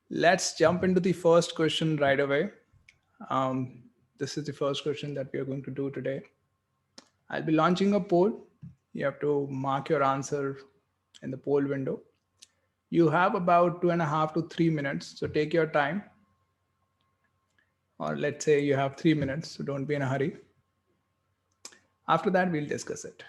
Let's jump into the first question right away. This is the first question that we are going to do today. I'll be launching a poll. You have to mark your answer in the poll window. You have about 2.5 to 3 minutes, so take your time. Or let's say you have 3 minutes, so don't be in a hurry. After that, we'll discuss it.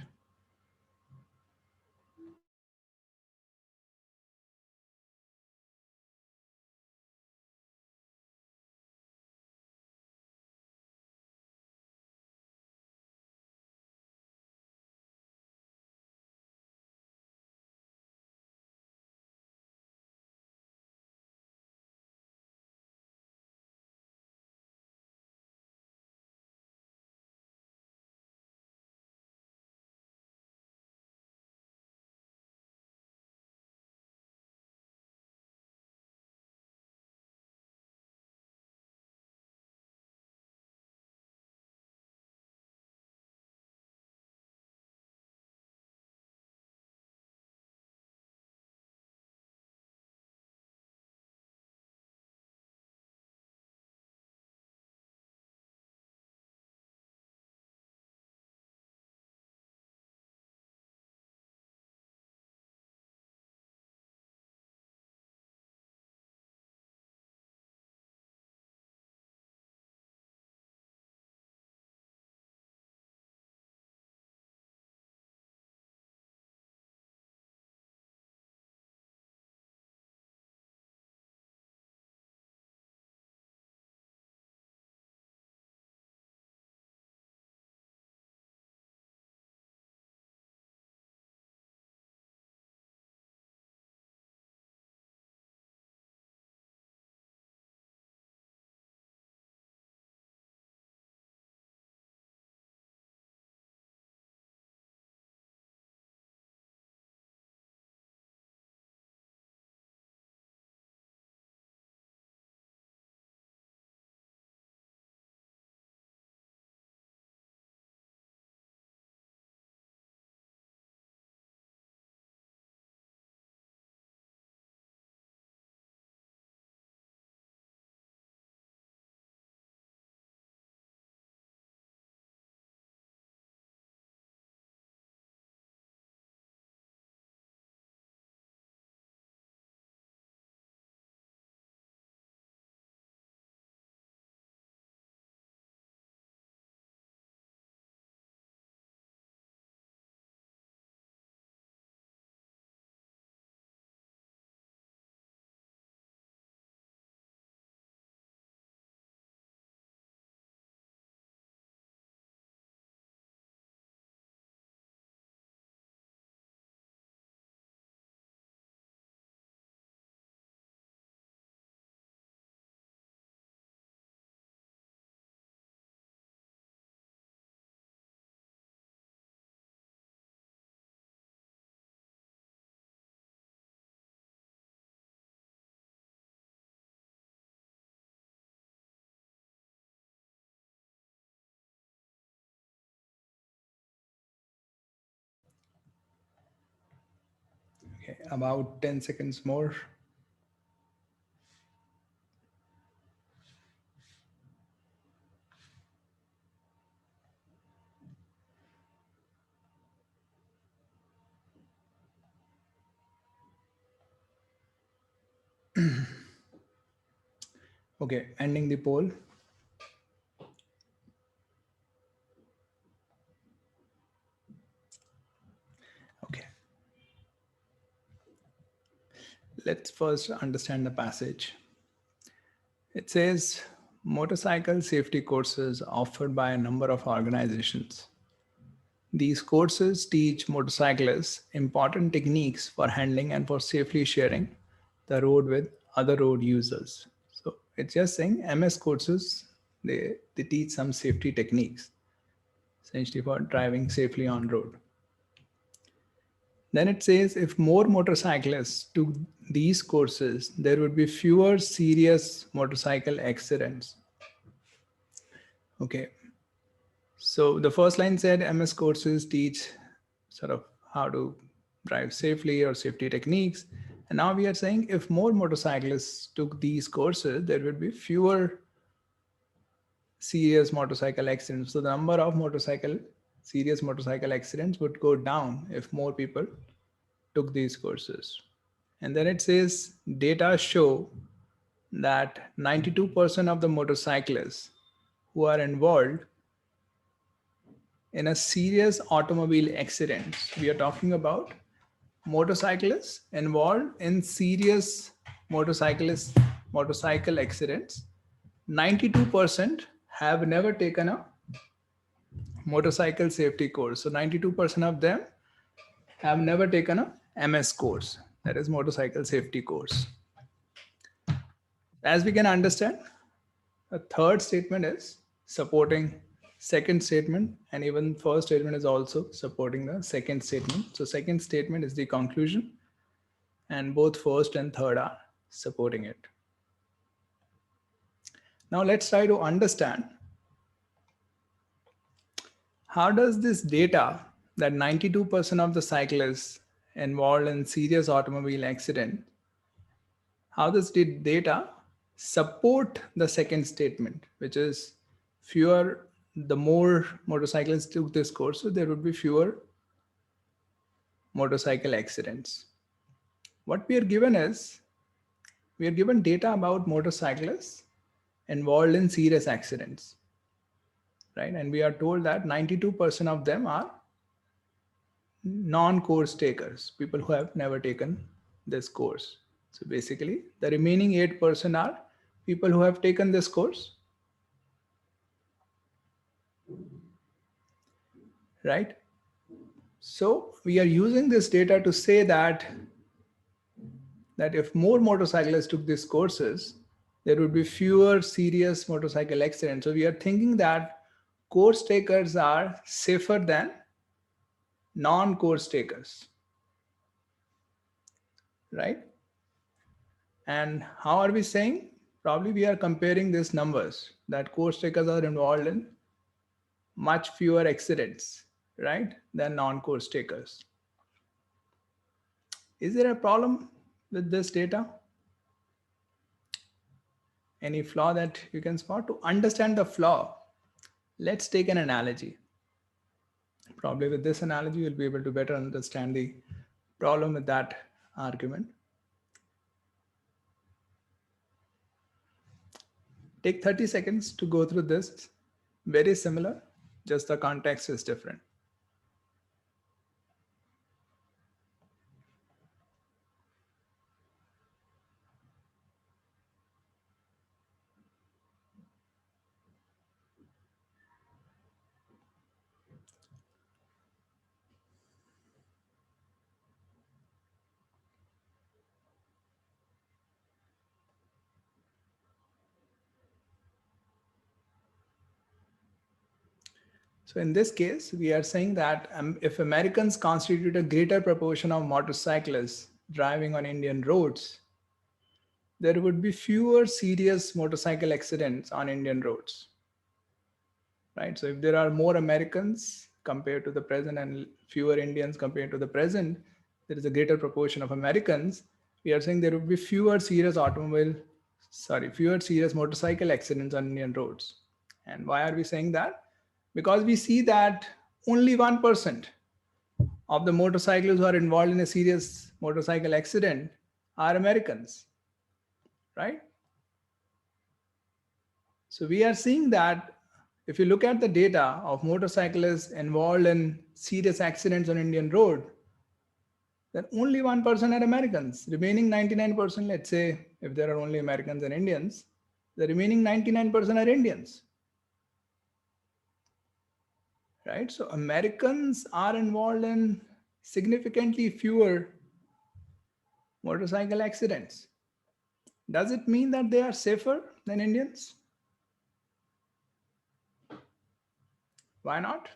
Okay, about 10 seconds more. Okay, ending the poll. Okay, let's first understand the passage. It says motorcycle safety courses offered by a number of organizations. These courses teach motorcyclists important techniques for handling and for safely sharing the road with other road users. So it's just saying MS courses, they teach some safety techniques, essentially for driving safely on road. Then it says if more motorcyclists took these courses, there would be fewer serious motorcycle accidents. Okay, so the first line said MS courses teach sort of how to drive safely or safety techniques. And now we are saying if more motorcyclists took these courses, there would be fewer serious motorcycle accidents. So the number of serious motorcycle accidents would go down if more people took these courses. And then it says data show that 92% of the motorcyclists who are involved in a serious automobile accident, we are talking about motorcyclists involved in serious motorcycle accidents, 92% have never taken a motorcycle safety course. So 92% of them have never taken a MS course, that is motorcycle safety course. As we can understand, the third statement is supporting second statement, and even first statement is also supporting the second statement. So second statement is the conclusion, and both first and third are supporting it. Now let's try to understand how does this data that 92% of the cyclists involved in serious automobile accident, how does the data support the second statement, which is the more motorcyclists took this course, so there would be fewer motorcycle accidents. What we are given is, we are given data about motorcyclists involved in serious accidents, right? And we are told that 92% of them are non-course takers, people who have never taken this course. So basically, the remaining 8% are people who have taken this course, right? So we are using this data to say that if more motorcyclists took these courses, there would be fewer serious motorcycle accidents. So we are thinking that course takers are safer than non-course takers, right? And how are we saying? Probably we are comparing these numbers that course takers are involved in much fewer accidents, right, than non-course takers. Is there a problem with this data? Any flaw that you can spot? To understand the flaw, let's take an analogy. Probably with this analogy, you'll be able to better understand the problem with that argument. Take 30 seconds to go through this. Very similar, just the context is different. So in this case, we are saying that if Americans constitute a greater proportion of motorcyclists driving on Indian roads, there would be fewer serious motorcycle accidents on Indian roads, right? So if there are more Americans compared to the present and fewer Indians compared to the present, there is a greater proportion of Americans. We are saying there would be fewer serious motorcycle accidents on Indian roads. And why are we saying that? Because we see that only 1% of the motorcyclists who are involved in a serious motorcycle accident are Americans, right? So we are seeing that if you look at the data of motorcyclists involved in serious accidents on Indian road, then only 1% are Americans. Remaining 99%, let's say if there are only Americans and Indians, the remaining 99% are Indians. Right? So Americans are involved in significantly fewer motorcycle accidents. Does it mean that they are safer than Indians? Why not?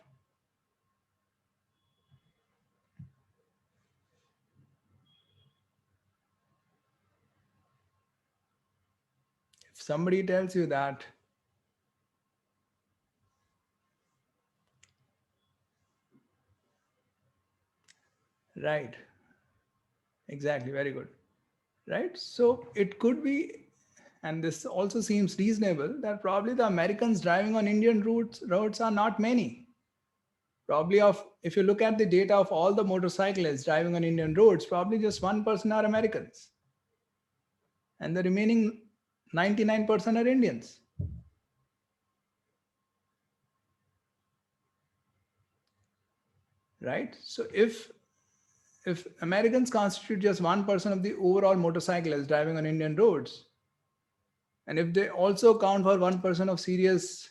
If somebody tells you that right, exactly, very good. right? So it could be, and this also seems reasonable, that probably the Americans driving on Indian roads are not many. Probably of, if you look at the data of all the motorcyclists driving on Indian roads, probably just 1% are Americans, and the remaining 99% are Indians. Right? So if Americans constitute just 1% of the overall motorcyclists driving on Indian roads, and if they also account for 1% of serious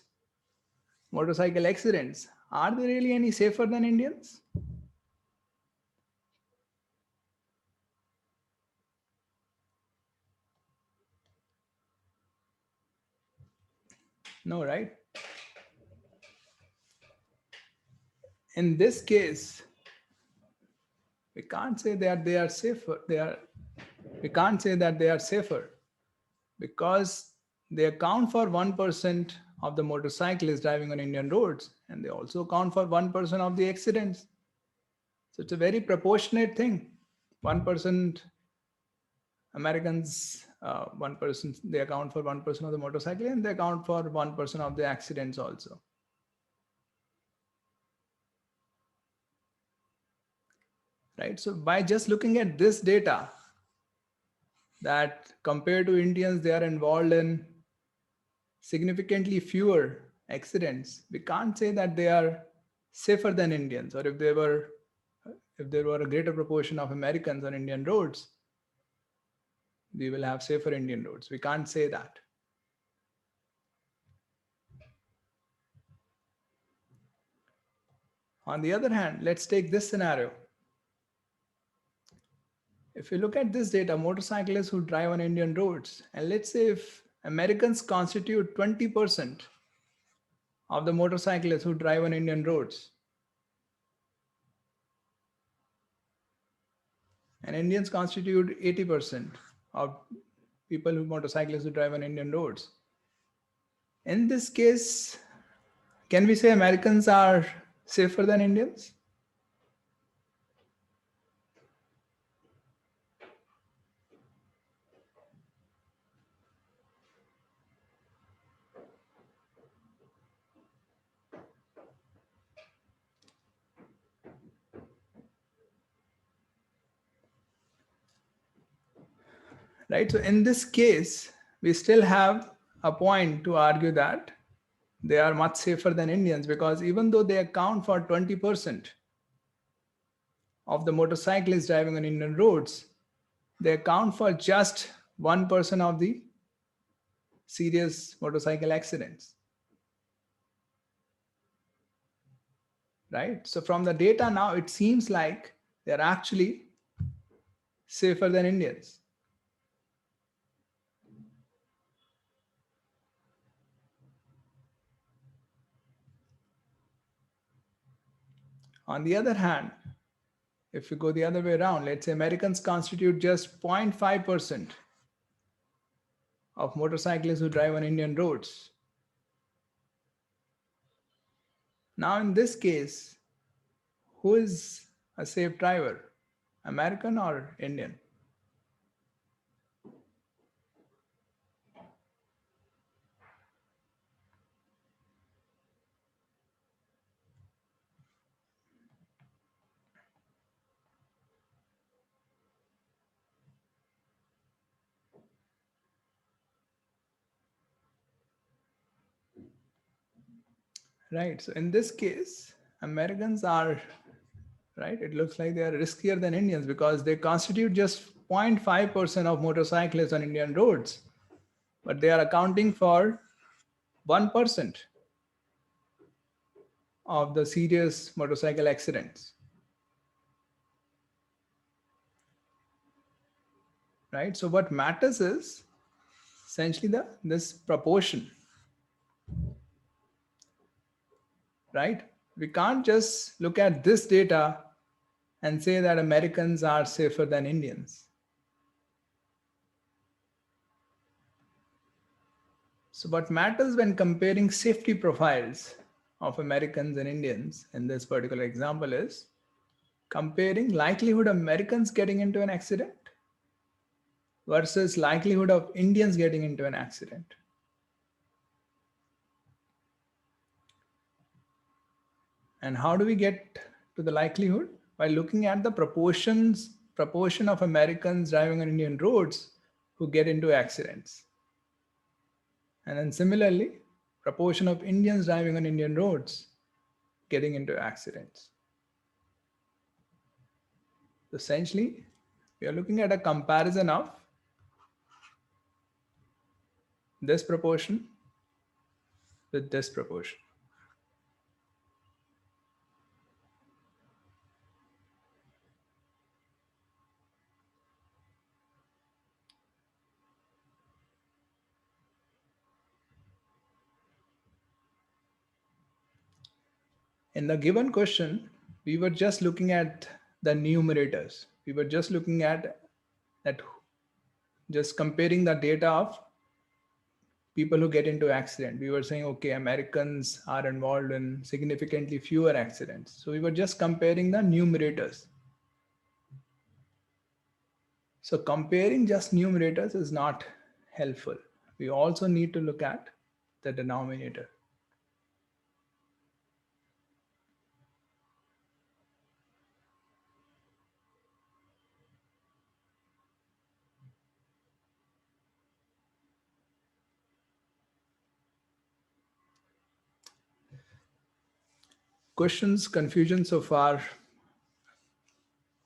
motorcycle accidents, are they really any safer than Indians? No, right? In this case, we can't say that they are safer. We can't say that they are safer because they account for 1% of the motorcyclists driving on Indian roads, and they also account for 1% of the accidents. So it's a very proportionate thing. 1% Americans, 1%, they account for 1% of the motorcycle, and they account for 1% of the accidents also. Right? So by just looking at this data, that compared to Indians, they are involved in significantly fewer accidents. We can't say that they are safer than Indians, or if there were a greater proportion of Americans on Indian roads, we will have safer Indian roads. We can't say that. On the other hand, let's take this scenario. If you look at this data, motorcyclists who drive on Indian roads, and let's say if Americans constitute 20% of the motorcyclists who drive on Indian roads, and Indians constitute 80% of people who motorcyclists who drive on Indian roads. In this case, can we say Americans are safer than Indians? Right? So in this case, we still have a point to argue that they are much safer than Indians, because even though they account for 20% of the motorcyclists driving on Indian roads, they account for just 1% of the serious motorcycle accidents. Right? So from the data now, it seems like they're actually safer than Indians. On the other hand, if we go the other way around, let's say Americans constitute just 0.5% of motorcyclists who drive on Indian roads. Now, in this case, who is a safe driver, American or Indian? Right. So in this case, Americans are, right, it looks like they are riskier than Indians because they constitute just 0.5% of motorcyclists on Indian roads, but they are accounting for 1% of the serious motorcycle accidents. Right? So what matters is essentially this proportion. Right? We can't just look at this data and say that Americans are safer than Indians. So what matters when comparing safety profiles of Americans and Indians in this particular example is comparing likelihood of Americans getting into an accident versus likelihood of Indians getting into an accident. And how do we get to the likelihood? By looking at the proportion of Americans driving on Indian roads who get into accidents. And then similarly, proportion of Indians driving on Indian roads getting into accidents. Essentially, we are looking at a comparison of this proportion with this proportion. In the given question, we were just looking at the numerators. We were just looking at that, just comparing the data of people who get into accident. We were saying, okay, Americans are involved in significantly fewer accidents. So we were just comparing the numerators. So comparing just numerators is not helpful. We also need to look at the denominator. Questions, confusion so far?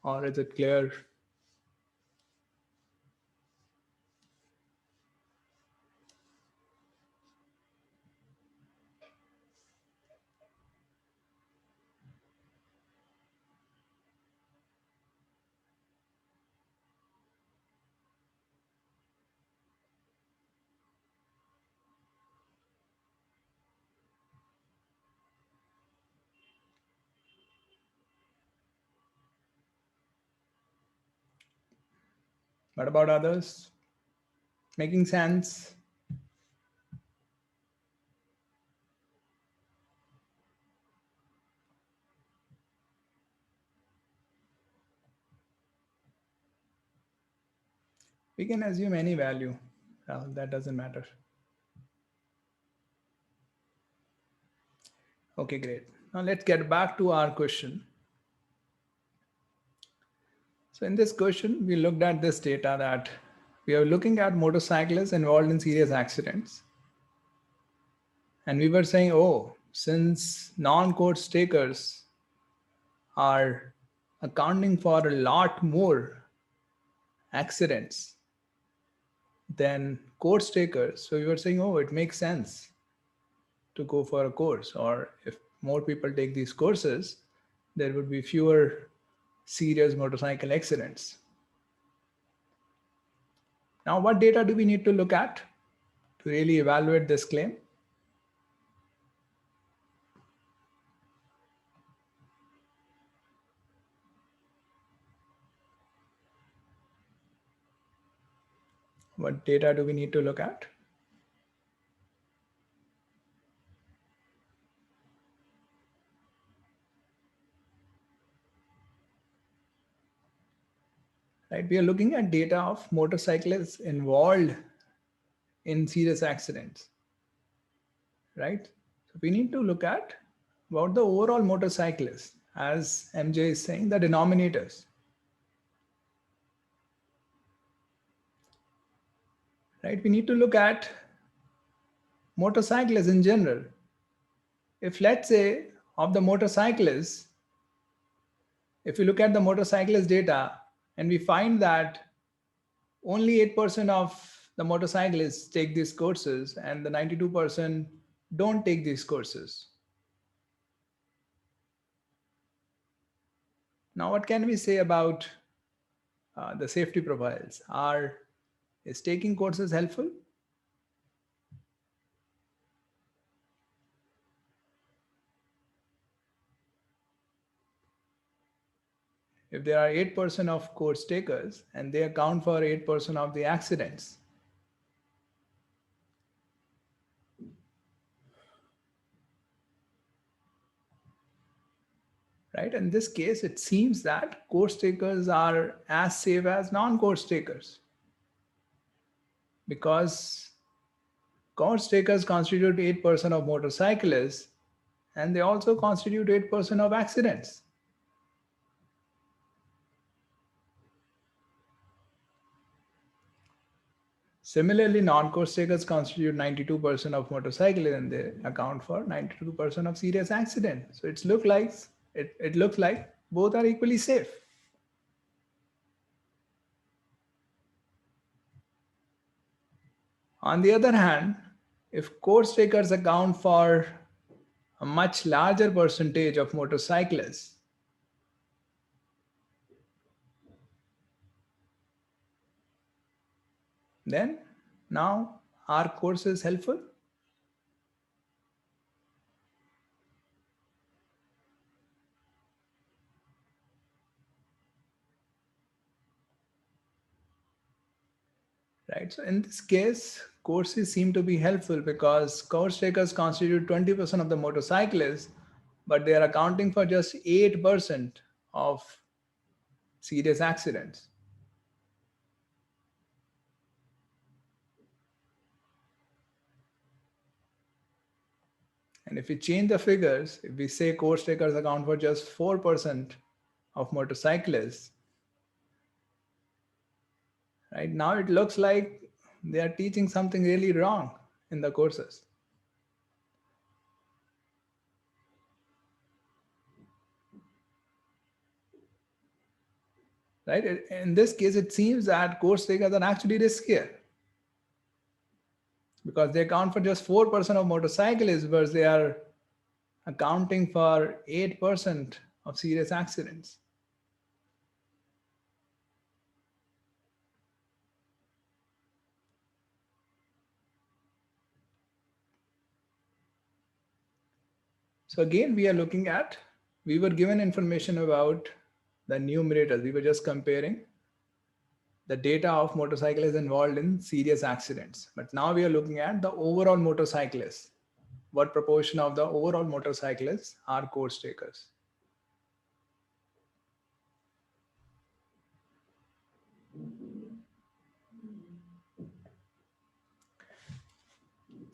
Or is it clear? What about others? Making sense? We can assume any value. That doesn't matter. Okay, great. Now let's get back to our question. So in this question, we looked at this data that we are looking at motorcyclists involved in serious accidents. And we were saying, oh, since non-course takers are accounting for a lot more accidents than course takers. So we were saying, oh, it makes sense to go for a course, or if more people take these courses, there would be fewer serious motorcycle accidents. Now, what data do we need to look at to really evaluate this claim? What data do we need to look at? Right, we are looking at data of motorcyclists involved in serious accidents, right? So we need to look at about the overall motorcyclists, as MJ is saying, the denominators. Right, we need to look at motorcyclists in general. If let's say of the motorcyclists, if we look at the motorcyclist data and we find that only 8% of the motorcyclists take these courses and the 92% don't take these courses. Now, what can we say about the safety profiles? Is taking courses helpful? If there are 8% of course takers and they account for 8% of the accidents, right? In this case, it seems that course takers are as safe as non-course takers. because course takers constitute 8% of motorcyclists and they also constitute 8% of accidents. Similarly, non-course takers constitute 92% of motorcyclists and they account for 92% of serious accidents. So it looks like both are equally safe. On the other hand, if course takers account for a much larger percentage of motorcyclists, then now our course is helpful. Right. So in this case, courses seem to be helpful because course takers constitute 20% of the motorcyclists, but they are accounting for just 8% of serious accidents. And if we change the figures, if we say course takers account for just 4% of motorcyclists, right now it looks like they are teaching something really wrong in the courses. Right? In this case, it seems that course takers are actually riskier because they account for just 4% of motorcyclists, but they are accounting for 8% of serious accidents. So again, we were given information about the numerators. We were just comparing the data of motorcyclists involved in serious accidents. But now we are looking at the overall motorcyclists. What proportion of the overall motorcyclists are course takers?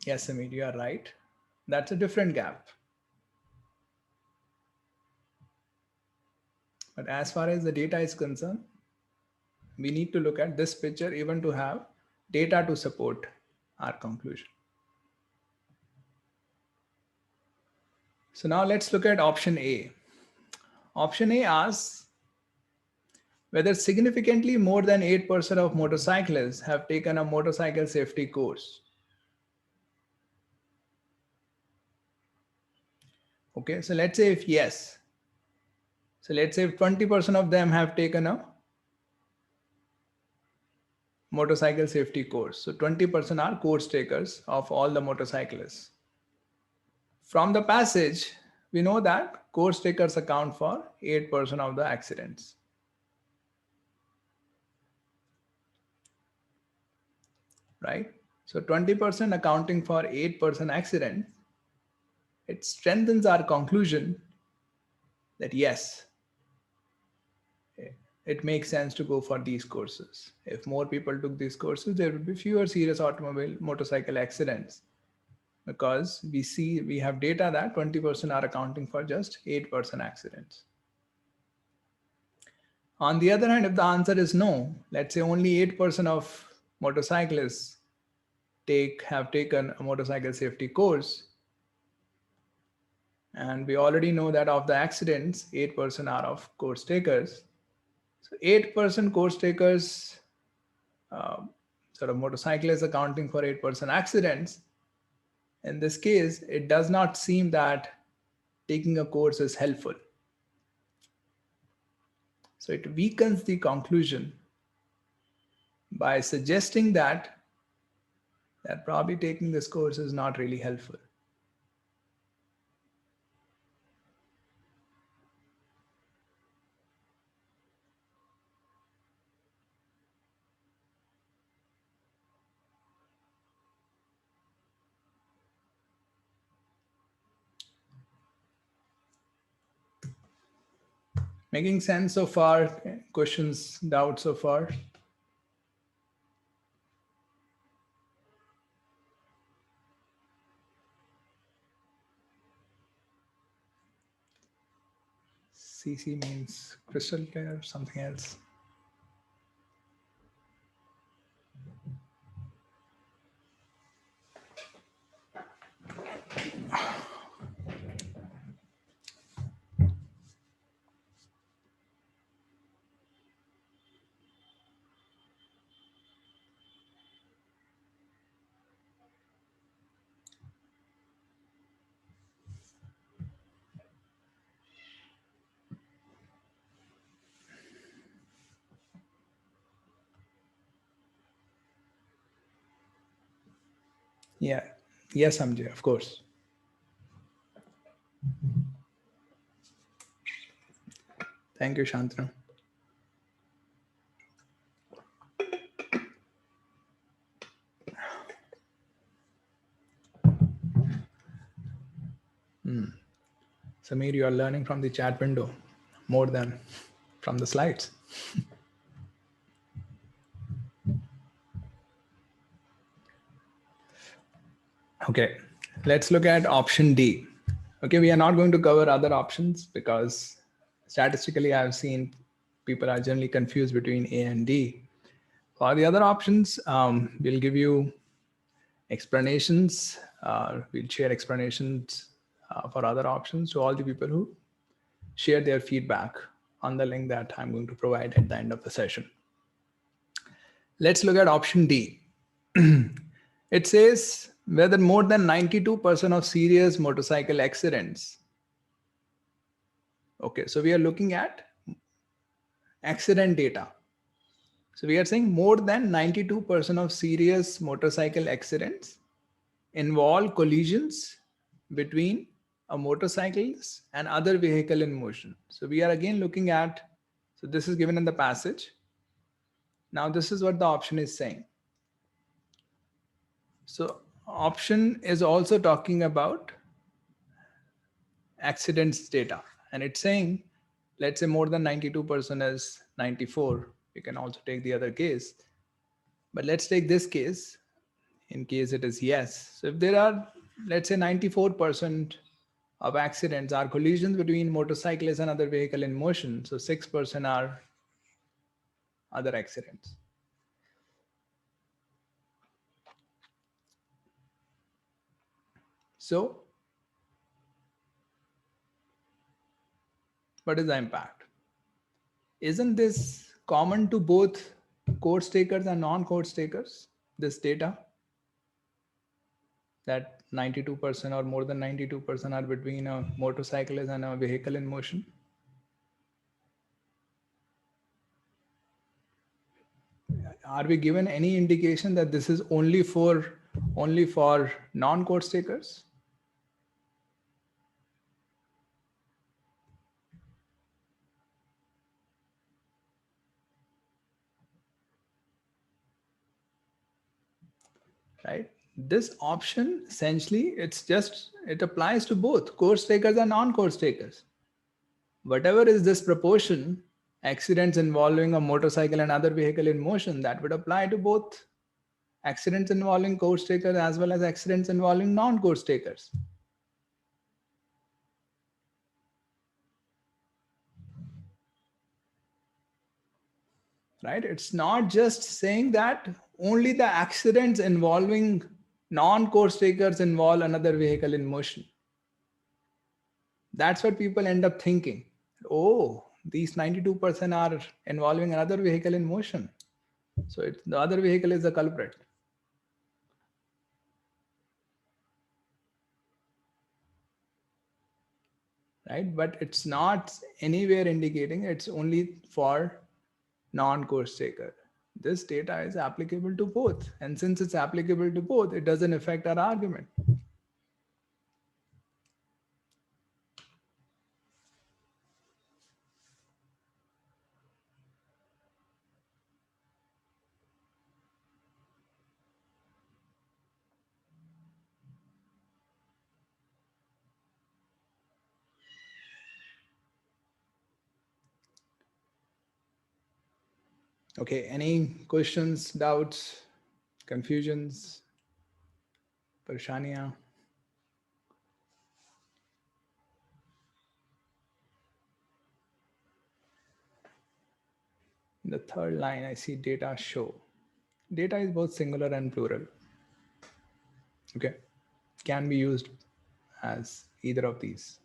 Yes, Amit, you are right. That's a different gap. But as far as the data is concerned, we need to look at this picture even to have data to support our conclusion. So now let's look at option A. Option A asks whether significantly more than 8% of motorcyclists have taken a motorcycle safety course. Okay, so let's say if yes. So let's say if 20% of them have taken a motorcycle safety course. So 20% are course takers of all the motorcyclists. From the passage, we know that course takers account for 8% of the accidents. Right? So 20% accounting for 8% accidents, it strengthens our conclusion that yes, it makes sense to go for these courses. If more people took these courses, there would be fewer serious motorcycle accidents because we have data that 20% are accounting for just 8% accidents. On the other hand, if the answer is no, let's say only 8% of motorcyclists have taken a motorcycle safety course, and we already know that of the accidents, 8% are of course takers. So 8% course takers, sort of motorcyclists accounting for 8% accidents. In this case, it does not seem that taking a course is helpful. So it weakens the conclusion by suggesting that probably taking this course is not really helpful. Making sense so far? Questions, doubts so far? CC means crystal clear or something else. Yeah. Yes, Amjay, of course. Thank you, Shantanu. Samir, you are learning from the chat window more than from the slides. Okay, let's look at option D. Okay, we are not going to cover other options because statistically I've seen people are generally confused between A and D. For the other options, we'll give you explanations. We'll share explanations for other options to all the people who share their feedback on the link that I'm going to provide at the end of the session. Let's look at option D. It says whether more than 92% of serious motorcycle accidents. Okay, so we are looking at accident data. So we are saying more than 92% of serious motorcycle accidents involve collisions between a motorcyclist and other vehicle in motion. So we are again looking at, so this is given in the passage. Now this is what the option is saying. So option is also talking about accidents data, and it's saying, let's say more than 92% is 94. You can also take the other case, but let's take this case in case it is yes. So if there are, let's say 94% of accidents are collisions between motorcyclists and other vehicle in motion, so 6% are other accidents. So what is the impact? Isn't this common to both course takers and non-course takers, this data? That 92% or more than 92% are between a motorcyclist and a vehicle in motion? Are we given any indication that this is only for non-course takers? Right? This option essentially, it applies to both course takers and non-course takers. Whatever is this proportion, accidents involving a motorcycle and other vehicle in motion, that would apply to both accidents involving course takers as well as accidents involving non-course takers. Right? It's not just saying that only the accidents involving non-course takers involve another vehicle in motion. That's what people end up thinking. Oh, these 92% are involving another vehicle in motion. So the other vehicle is the culprit. Right? But it's not anywhere indicating it's only for non-course taker. This data is applicable to both. And since it's applicable to both, it doesn't affect our argument. Okay, any questions, doubts, confusions, parshaniya? the third line, I see data show. Data is both singular and plural. Okay. Can be used as either of these.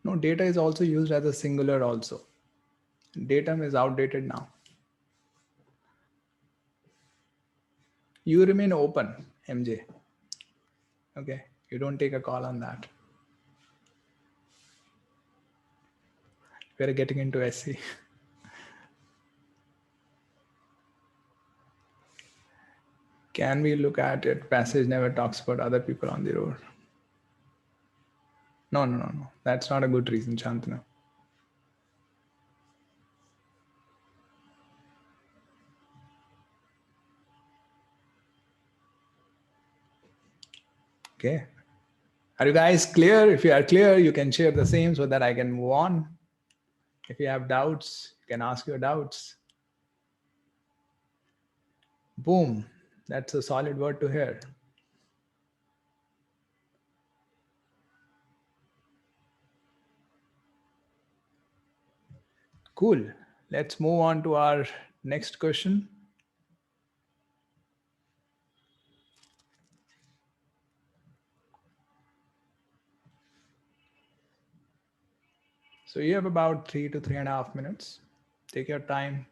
No, data is also used as a singular also. Datum is outdated now. You remain open, MJ. Okay. You don't take a call on that. We're getting into SC. Can we look at it? Passage never talks about other people on the road. No. That's not a good reason, Shantanu. Okay. Are you guys clear? If you are clear, you can share the same so that I can move on. If you have doubts, you can ask your doubts. Boom. That's a solid word to hear. Cool. Let's move on to our next question. So you have about 3 to 3.5 minutes. Take your time.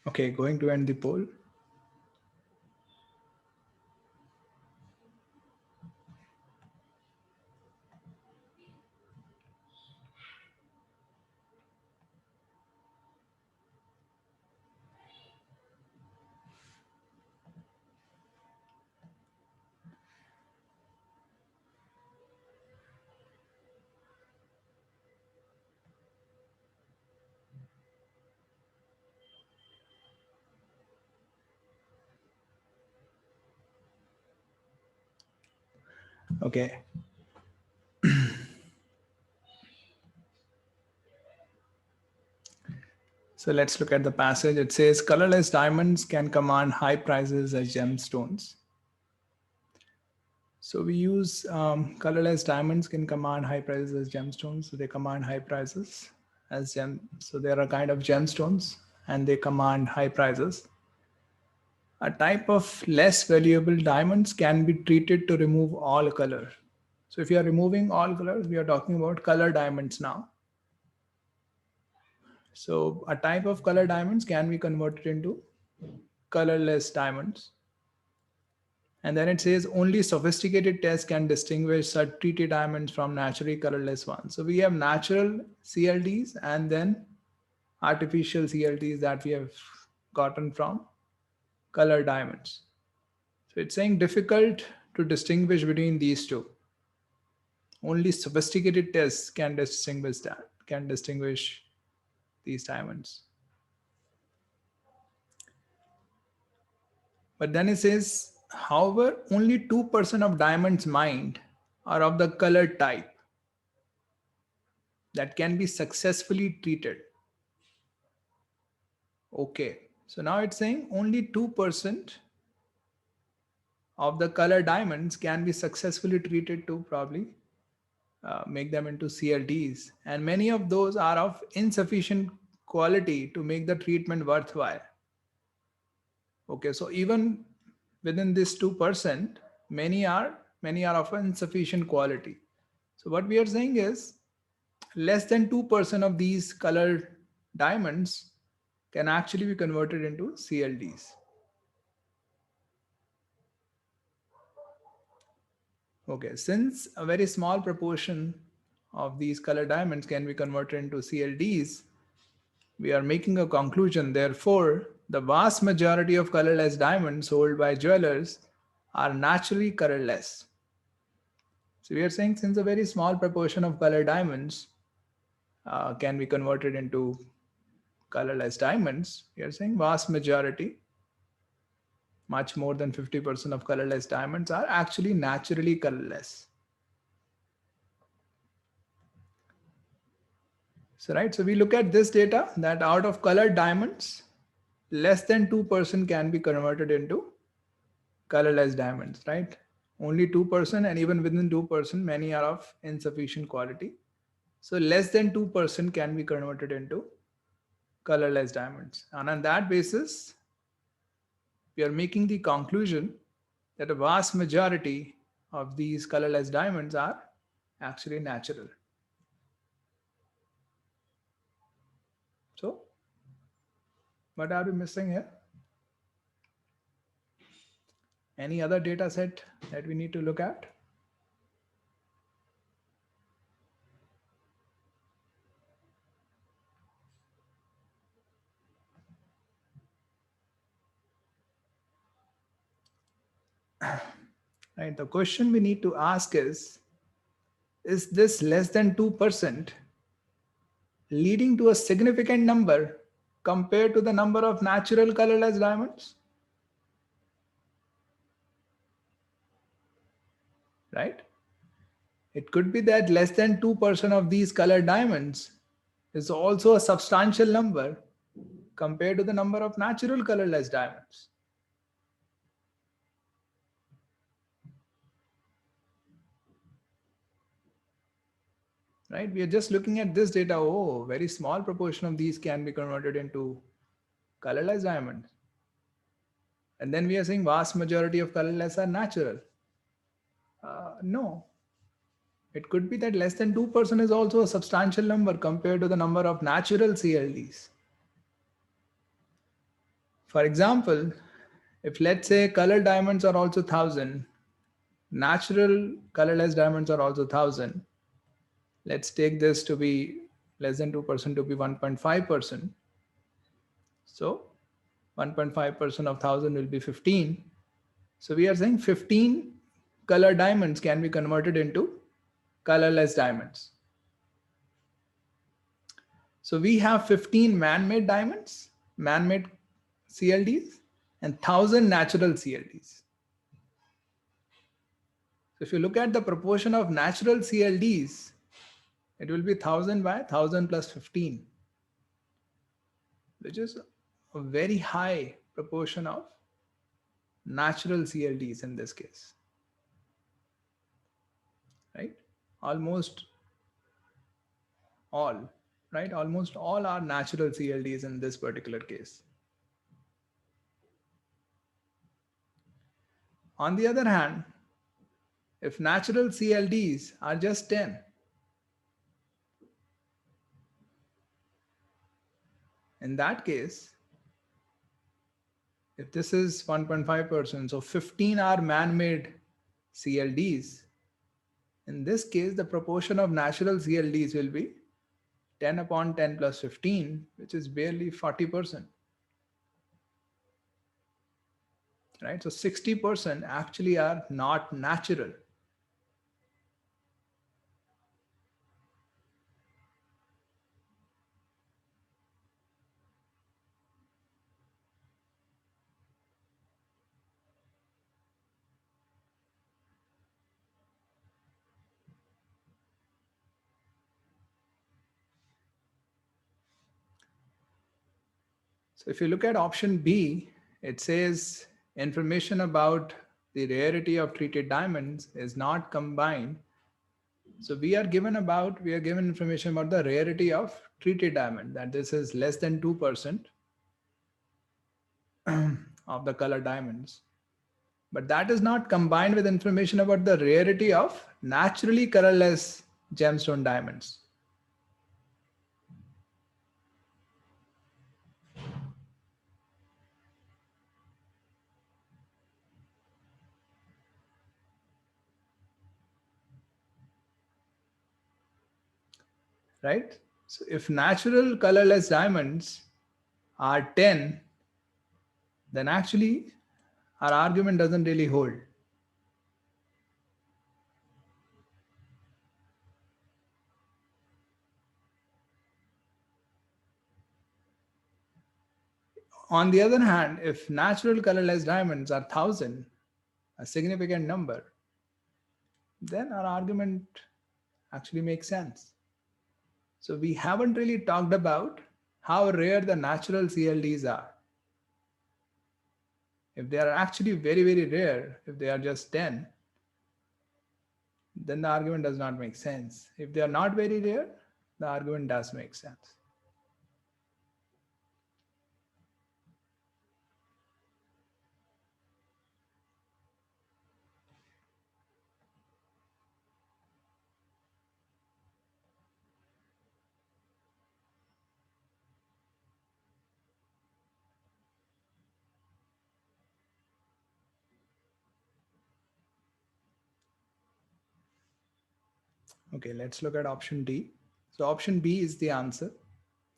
Okay, going to end the poll. Okay. So let's look at the passage. It says colorless diamonds can command high prices as gemstones. So we use colorless diamonds can command high prices as gemstones. So they command high prices as So they are a kind of gemstones and they command high prices. A type of less valuable diamonds can be treated to remove all color. So if you are removing all colors, we are talking about color diamonds now. So a type of color diamonds can be converted into colorless diamonds. And then it says only sophisticated tests can distinguish such treated diamonds from naturally colorless ones. So we have natural CLDs and then artificial CLDs that we have gotten from color diamonds. So it's saying difficult to distinguish between these two. Only sophisticated tests can distinguish these diamonds. But then it says, however, only 2% of diamonds mined are of the color type that can be successfully treated. Okay, so now it's saying only 2% of the color diamonds can be successfully treated to probably make them into CLDs. And many of those are of insufficient quality to make the treatment worthwhile. Okay, so even within this 2%, many are of insufficient quality. So what we are saying is less than 2% of these colored diamonds can actually be converted into CLDs. Okay, since a very small proportion of these colored diamonds can be converted into CLDs, we are making a conclusion. Therefore, the vast majority of colorless diamonds sold by jewelers are naturally colorless. So we are saying since a very small proportion of colored diamonds can be converted into colorless diamonds, we are saying vast majority, much more than 50% of colorless diamonds are actually naturally colorless. So, right, so we look at this data that out of colored diamonds, less than 2% can be converted into colorless diamonds, right? Only 2%, and even within 2%, many are of insufficient quality. So less than 2% can be converted into colorless diamonds. And on that basis, we are making the conclusion that a vast majority of these colorless diamonds are actually natural. So, what are we missing here? Any other data set that we need to look at? Right, the question we need to ask is this less than 2% leading to a significant number compared to the number of natural colorless diamonds? Right? It could be that less than 2% of these colored diamonds is also a substantial number compared to the number of natural colorless diamonds. Right? We are just looking at this data. Oh, very small proportion of these can be converted into colorless diamonds. And then we are saying vast majority of colorless are natural. No. It could be that less than 2% is also a substantial number compared to the number of natural CLDs. For example, if let's say colored diamonds are also 1000, natural colorless diamonds are also 1000. Let's take this to be less than 2% to be 1.5%. So 1.5% of 1000 will be 15. So we are saying 15 color diamonds can be converted into colorless diamonds. So we have 15 man-made diamonds, man-made CLDs, and 1000 natural CLDs. So if you look at the proportion of natural CLDs, it will be 1000 by 1000 plus 15, which is a very high proportion of natural CLDs in this case, right? Almost all, right? Almost all are natural CLDs in this particular case. On the other hand, if natural CLDs are just 10, in that case, if this is 1.5%, so 15 are man-made CLDs. In this case, the proportion of natural CLDs will be 10 upon 10 plus 15, which is barely 40%. Right? So 60% actually are not natural. So if you look at option B, it says information about the rarity of treated diamonds is not combined. So we are given information about the rarity of treated diamond, that this is less than 2% of the color diamonds. But that is not combined with information about the rarity of naturally colorless gemstone diamonds. Right? So if natural colorless diamonds are 10, then actually our argument doesn't really hold. On the other hand, if natural colorless diamonds are 1000, a significant number, then our argument actually makes sense. So we haven't really talked about how rare the natural CLDs are. If they are actually very, very rare, if they are just 10, then the argument does not make sense. If they are not very rare, the argument does make sense. Okay, let's look at option D. So option B is the answer.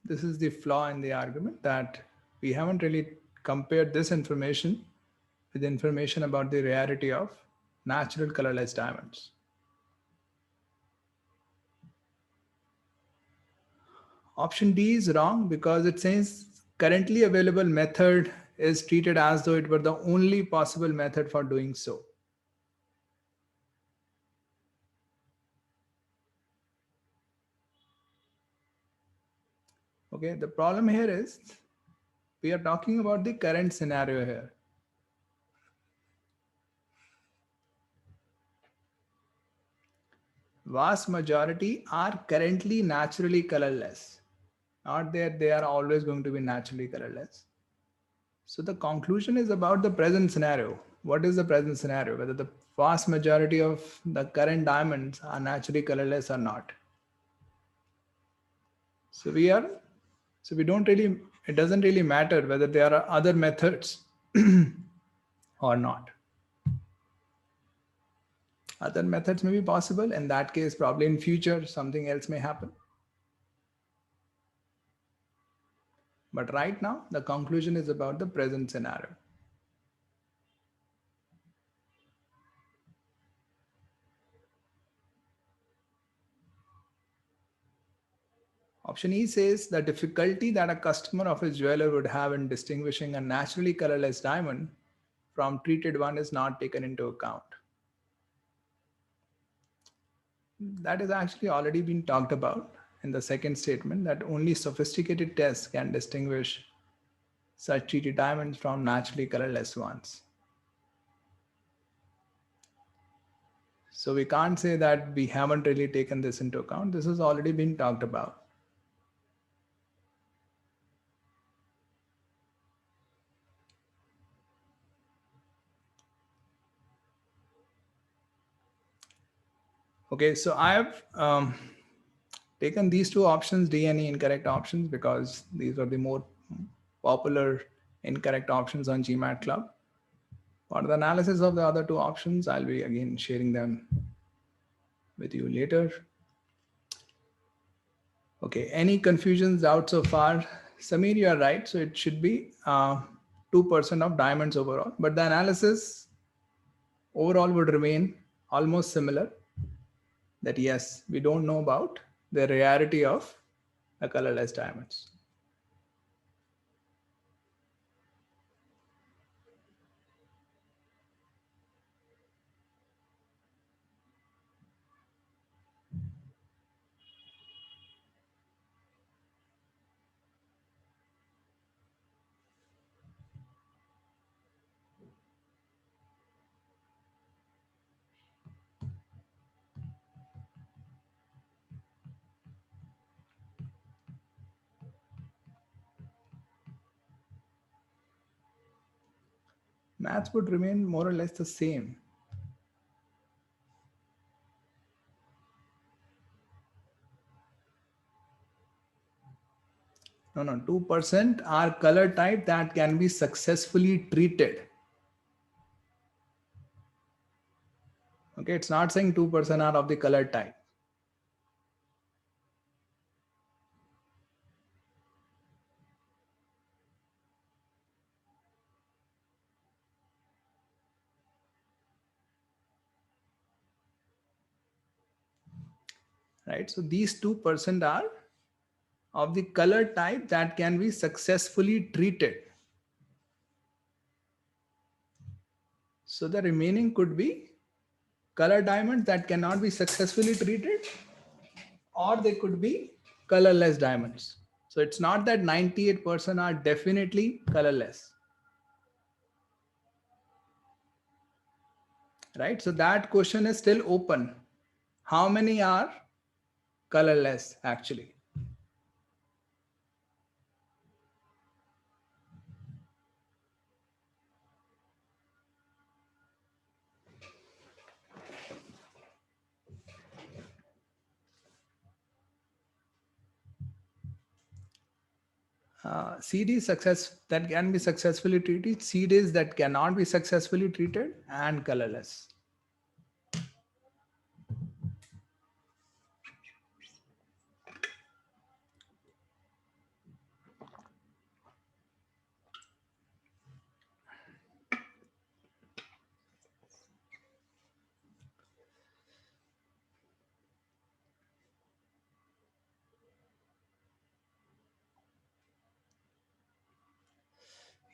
This is the flaw in the argument, that we haven't really compared this information with information about the rarity of natural colorless diamonds. Option D is wrong because it says currently available method is treated as though it were the only possible method for doing so. Okay, the problem here is we are talking about the current scenario here. Vast majority are currently naturally colorless. Not that they are always going to be naturally colorless. So the conclusion is about the present scenario. What is the present scenario? Whether the vast majority of the current diamonds are naturally colorless or not. So we don't really it doesn't really matter whether there are other methods or not. Other methods may be possible. In that case, probably in future, something else may happen. But right now, the conclusion is about the present scenario. Option E says the difficulty that a customer of a jeweler would have in distinguishing a naturally colorless diamond from treated one is not taken into account. That is actually already been talked about in the second statement, that only sophisticated tests can distinguish such treated diamonds from naturally colorless ones. So we can't say that we haven't really taken this into account. This has already been talked about. Okay, so I have taken these two options, D and E incorrect options, because these are the more popular incorrect options on GMAT Club. For the analysis of the other two options, I'll be again sharing them with you later. Okay, any confusions, doubts so far? Samir, you are right. So it should be 2% of diamonds overall, but the analysis overall would remain almost similar. That yes, we don't know about the rarity of the colorless diamonds. Maths would remain more or less the same. No, 2% are color type that can be successfully treated. Okay, it's not saying 2% are of the color type. Right, so these 2% are of the color type that can be successfully treated. So the remaining could be color diamonds that cannot be successfully treated, or they could be colorless diamonds. So it's not that 98% are definitely colorless. Right, so that question is still open. How many are colorless actually? CD success that can be successfully treated, CDs that cannot be successfully treated, and colorless.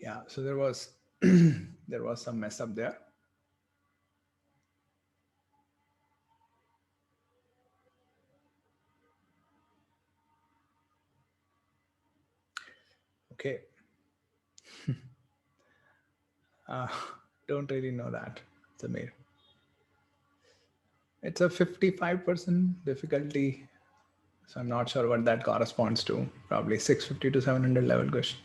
Yeah, so there was there was some mess up there. Okay. Don't really know that, Samir. It's a 55% difficulty. So I'm not sure what that corresponds to. Probably 650 to 700 level question.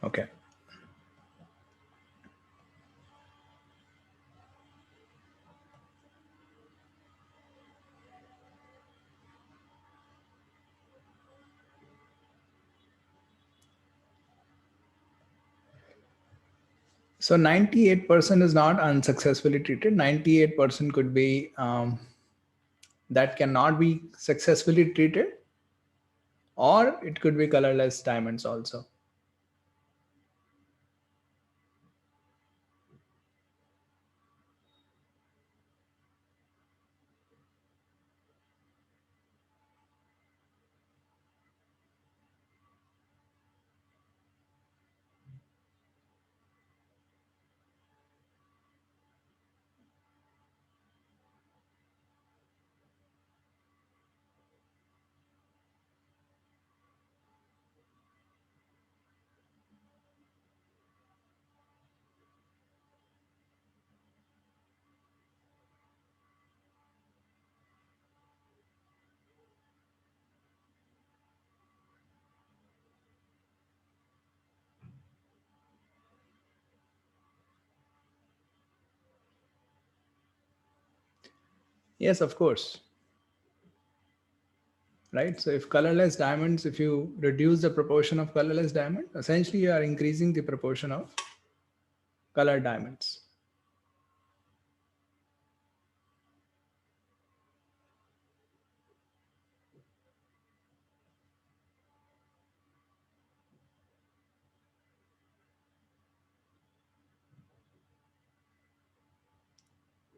Okay. So 98% is not unsuccessfully treated. 98% could be that cannot be successfully treated, or it could be colorless diamonds also. Yes, of course. Right. So if colorless diamonds, if you reduce the proportion of colorless diamond, essentially you are increasing the proportion of colored diamonds.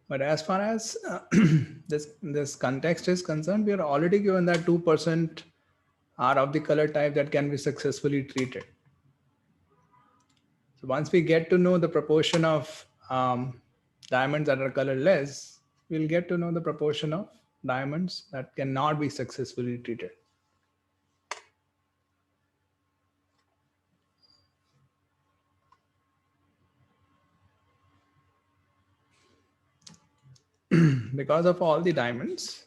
But as far as this context is concerned, we are already given that 2% are of the color type that can be successfully treated. So once we get to know the proportion of diamonds that are colorless, we'll get to know the proportion of diamonds that cannot be successfully treated. Because of all the diamonds,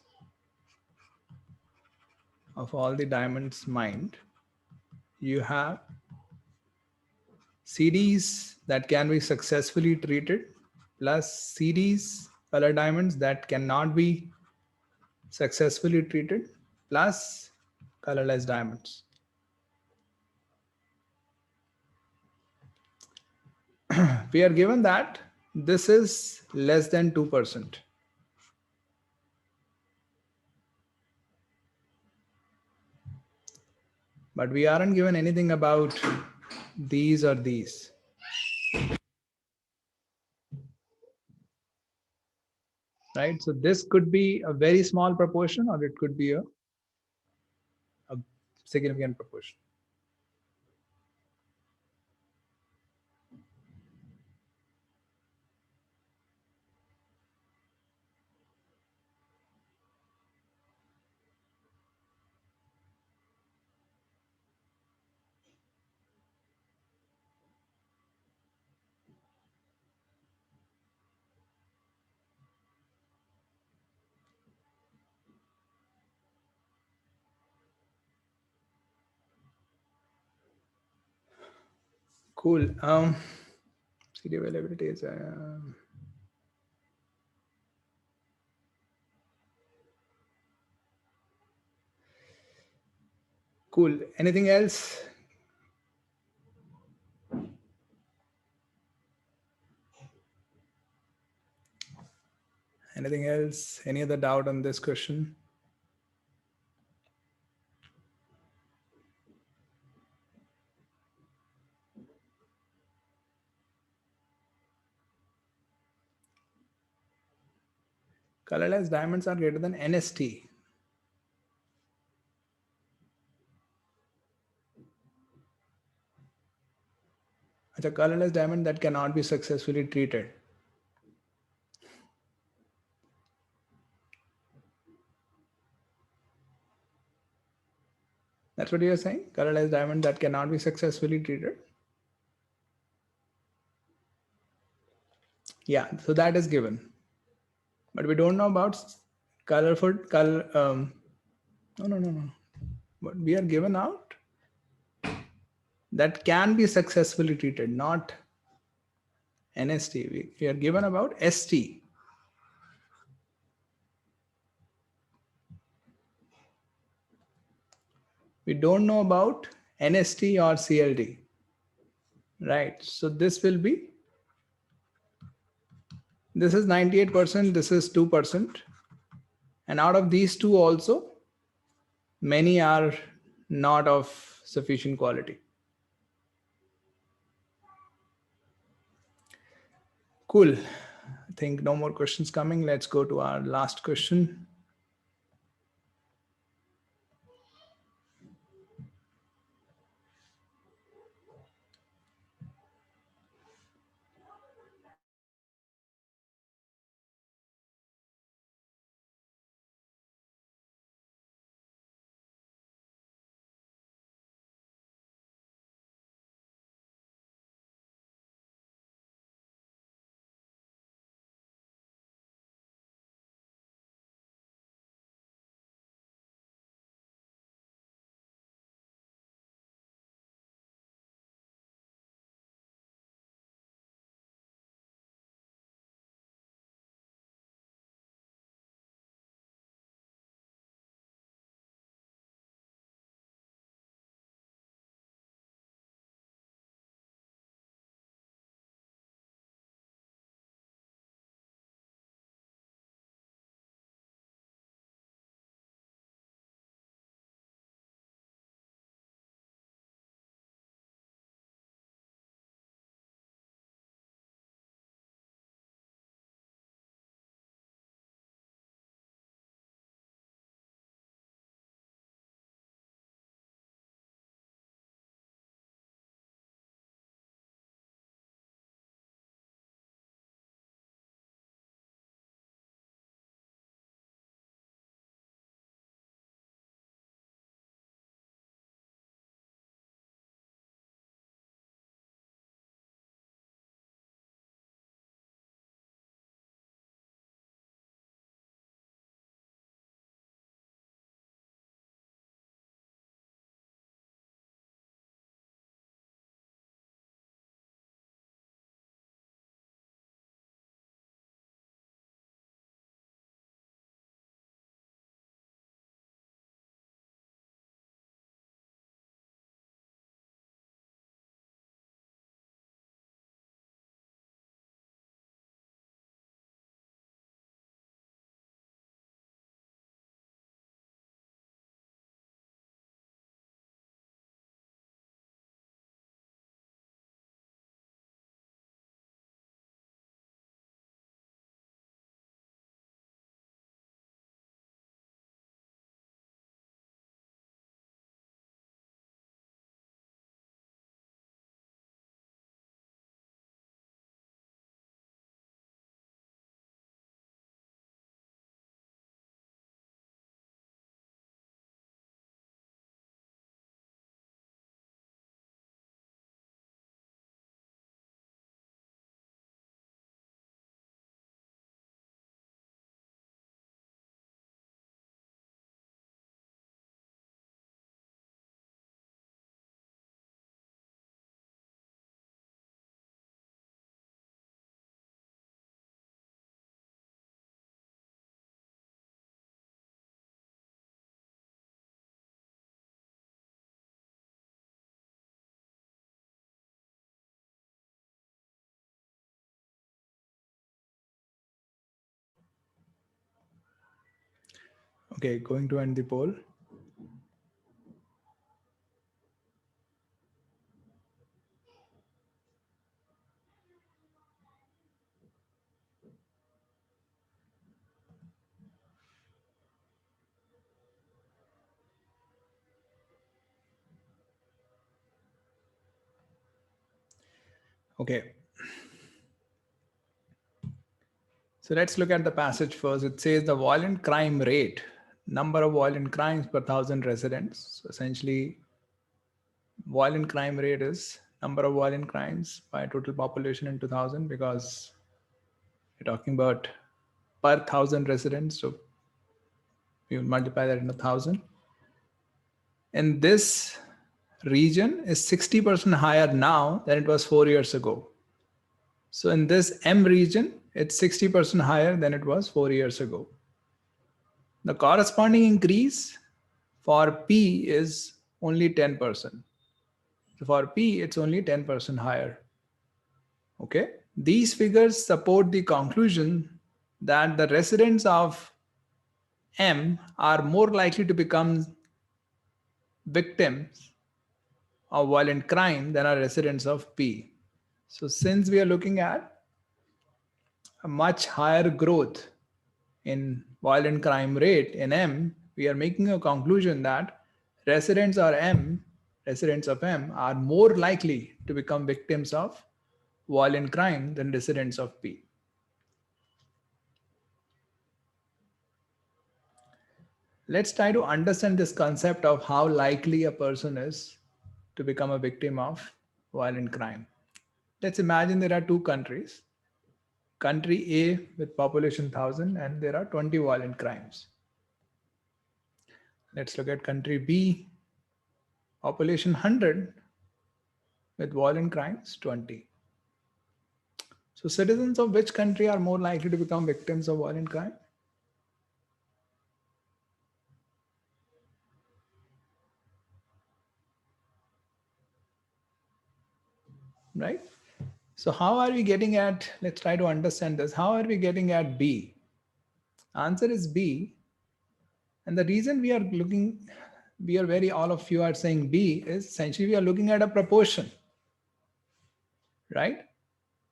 mined, you have series that can be successfully treated plus series color diamonds that cannot be successfully treated plus colorless diamonds. We are given that this is less than 2%. But we aren't given anything about these or these. Right? So this could be a very small proportion or it could be a significant proportion. Cool. CD availability is cool. Anything else? Anything else? Any other doubt on this question? Colorless diamonds are greater than NST. It's a colorless diamond that cannot be successfully treated. That's what you're saying? Colorless diamond that cannot be successfully treated. Yeah, so that is given. But we don't know about colorful color. No. But we are given out that can be successfully treated, not NST. We are given about ST. We don't know about NST or CLD. Right. So this will be This is 98%, this is 2%. And out of these two also, many are not of sufficient quality. Cool. I think no more questions coming. Let's go to our last question. Okay, going to end the poll. Okay. So let's look at the passage first. It says the violent crime rate, number of violent crimes per thousand residents. So essentially, violent crime rate is number of violent crimes by total population in 2000, because we're talking about per thousand residents. So you multiply that into 1,000. And this region is 60% higher now than it was 4 years ago. So in this M region, it's 60% higher than it was 4 years ago. The corresponding increase for P is only 10%. So for P, it's only 10% higher. Okay. These figures support the conclusion that the residents of M are more likely to become victims of violent crime than are residents of P. So since we are looking at a much higher growth in violent crime rate in M, we are making a conclusion that residents or M, residents of M are more likely to become victims of violent crime than residents of P. Let's try to understand this concept of how likely a person is to become a victim of violent crime. Let's imagine there are two countries. Country A with population 1000 and there are 20 violent crimes. Let's look at country B, population 100 with violent crimes 20. So citizens of which country are more likely to become victims of violent crime? Right? So how are we getting at, let's try to understand this. How are we getting at B? Answer is B. And the reason we are looking, we are very, all of you are saying B is essentially we are looking at a proportion, right?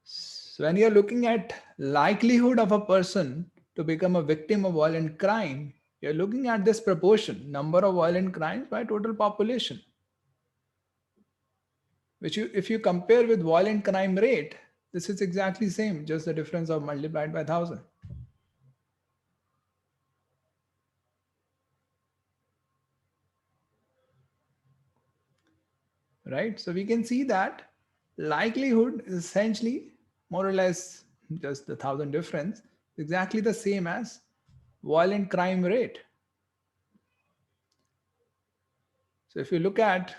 So when you're looking at likelihood of a person to become a victim of violent crime, you're looking at this proportion, number of violent crimes by total population. Which you, if you compare with violent crime rate, this is exactly same, just the difference of multiplied by 1000. Right? So we can see that likelihood is essentially more or less just the 1000 difference, exactly the same as violent crime rate. So if you look at,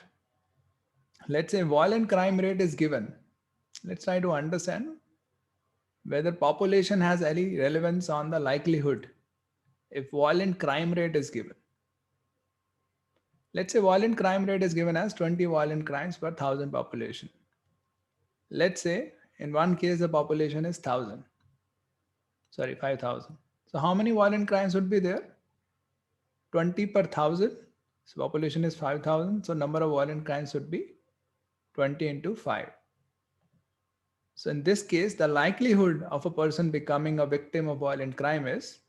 let's say violent crime rate is given, let's try to understand whether population has any relevance on the likelihood if violent crime rate is given. Let's say violent crime rate is given as 20 violent crimes per 1000 population. Let's say in one case the population is 1000, sorry 5000. So how many violent crimes would be there? 20 per 1000. So population is 5000. So number of violent crimes would be 20 into 5. So in this case, the likelihood of a person becoming a victim of violent crime is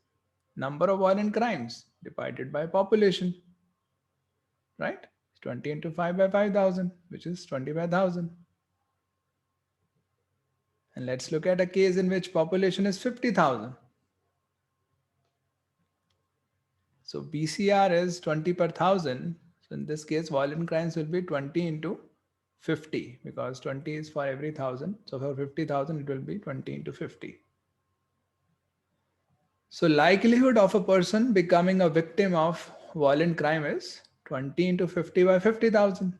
number of violent crimes divided by population, right? 20 into 5 by 5000, which is 20 by 1000. And let's look at a case in which population is 50,000. So BCR is 20 per 1000. So in this case, violent crimes will be 20 into 50 because 20 is for every 1000. So for 50,000, it will be 20 into 50. So likelihood of a person becoming a victim of violent crime is 20 into 50 by 50,000,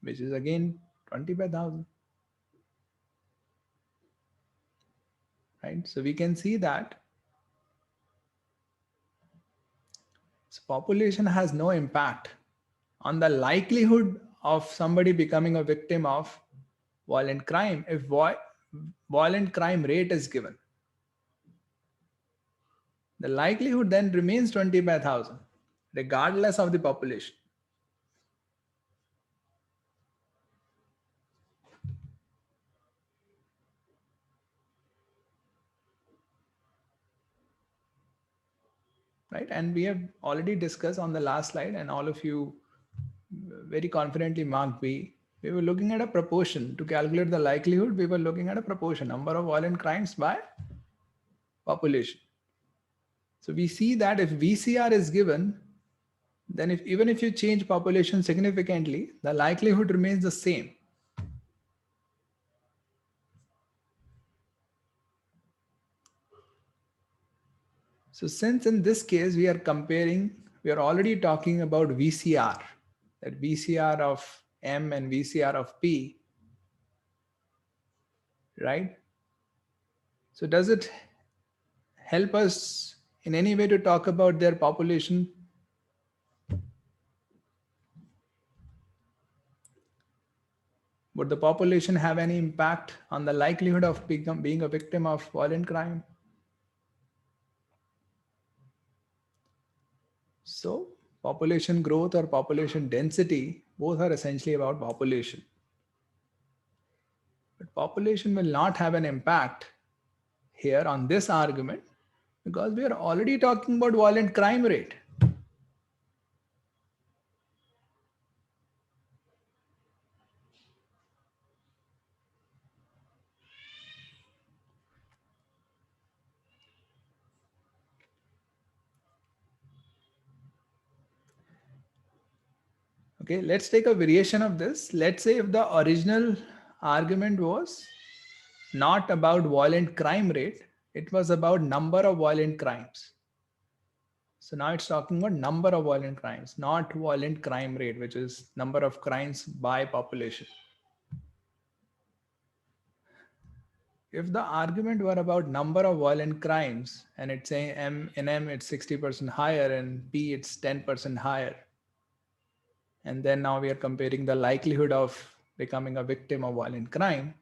which is again 20 by 1000. Right? So we can see that population has no impact on the likelihood of somebody becoming a victim of violent crime if violent crime rate is given. The likelihood then remains 20 by 1000 regardless of the population. Right? And we have already discussed on the last slide, and all of you very confidently marked B. We were looking at a proportion to calculate the likelihood. We were looking at a proportion, number of violent crimes by population. So we see that if VCR is given, then even if you change population significantly, the likelihood remains the same. So since in this case we are comparing, we are already talking about VCR, that VCR of M and VCR of P, right? So does it help us in any way to talk about their population? Would the population have any impact on the likelihood of being a victim of violent crime? So population growth or population density, both are essentially about population. But population will not have an impact here on this argument because we are already talking about violent crime rate. Okay, let's take a variation of this. Let's say if the original argument was not about violent crime rate, it was about number of violent crimes. So now it's talking about number of violent crimes, not violent crime rate, which is number of crimes by population. If the argument were about number of violent crimes and it's saying in M it's 60% higher and P it's 10% higher, and then now we are comparing the likelihood of becoming a victim of violent crime.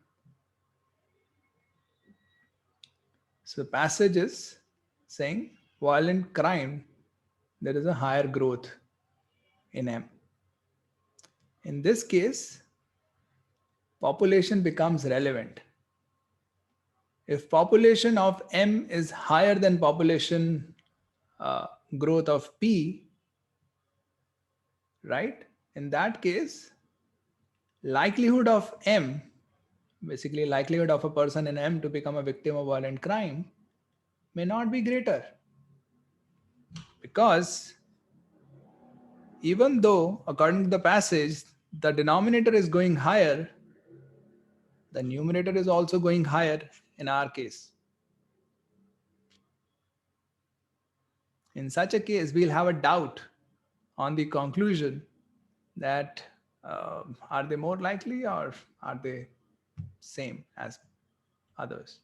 So the passage is saying violent crime, there is a higher growth in M. In this case, population becomes relevant. If population of M is higher than population growth of P, right? In that case, likelihood of M, basically likelihood of a person in M to become a victim of violent crime may not be greater. Because even though, according to the passage, the denominator is going higher, the numerator is also going higher in our case. In such a case, we'll have a doubt on the conclusion that are they more likely or are they same as others?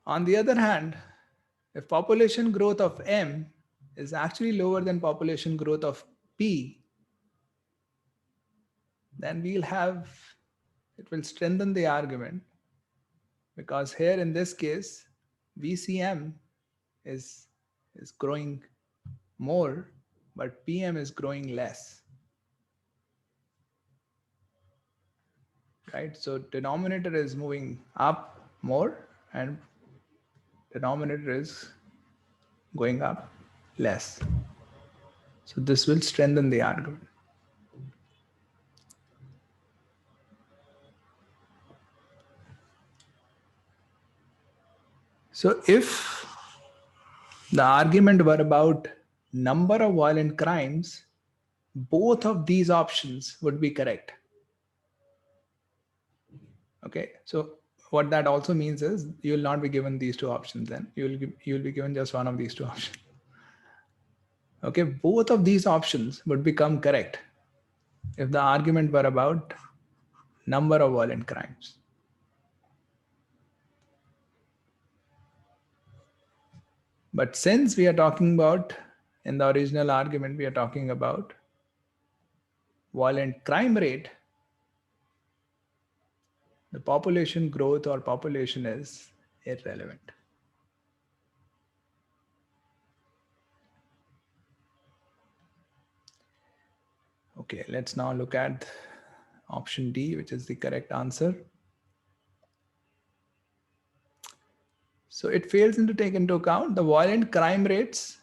On the other hand, if population growth of M is actually lower than population growth of P, then it will strengthen the argument, because here in this case, VCM is growing more, but PM is growing less. Right? So denominator is moving up more and denominator is going up less. So this will strengthen the argument. So if the argument were about number of violent crimes, both of these options would be correct. Okay, so what that also means is you will not be given these two options, then you will be given just one of these two options. Okay, both of these options would become correct if the argument were about number of violent crimes. But since we are talking about, in the original argument, we are talking about violent crime rate, the population growth or population is irrelevant. Okay, let's now look at option D, which is the correct answer. So it fails to take into account the violent crime rates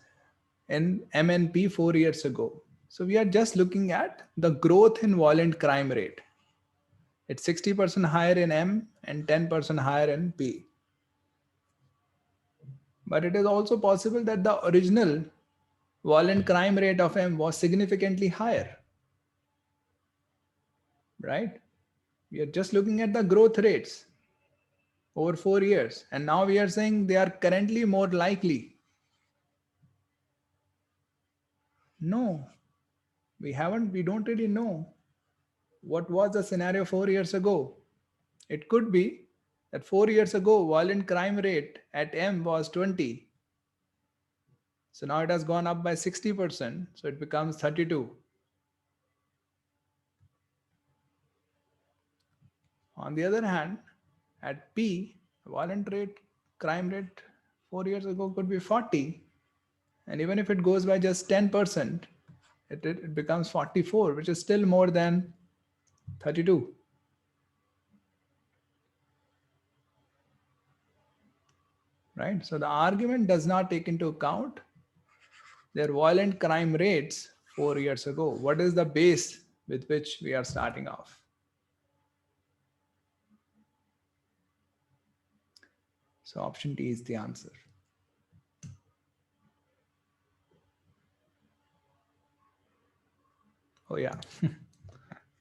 in MNP 4 years ago. So we are just looking at the growth in violent crime rate. It's 60% higher in M and 10% higher in P. But it is also possible that the original violent crime rate of M was significantly higher. Right? We are just looking at the growth rates over 4 years. And now we are saying they are currently more likely. No, we don't really know what was the scenario 4 years ago. It could be that 4 years ago, violent crime rate at M was 20. So now it has gone up by 60%. So it becomes 32. On the other hand, at P, violent crime rate 4 years ago could be 40. And even if it goes by just 10%, it becomes 44, which is still more than 32. Right? So the argument does not take into account their violent crime rates 4 years ago. What is the base with which we are starting off? So option D is the answer. Oh yeah.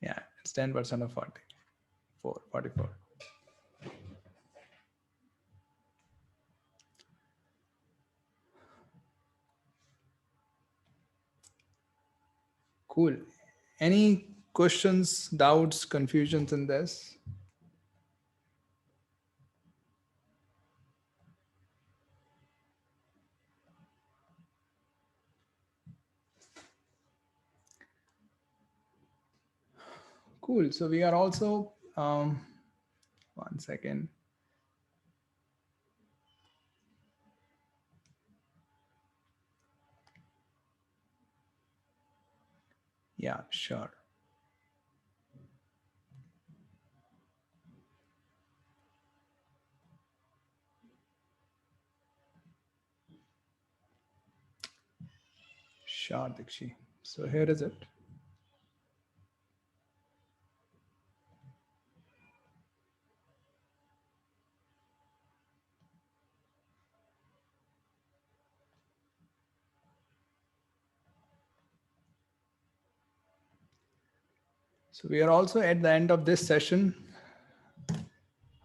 Yeah, it's 10% of 44. Cool. Any questions, doubts, confusions in this? Cool. So we are also, one second. Yeah, sure. Sure, Dikshi. So here is it. So we are also at the end of this session.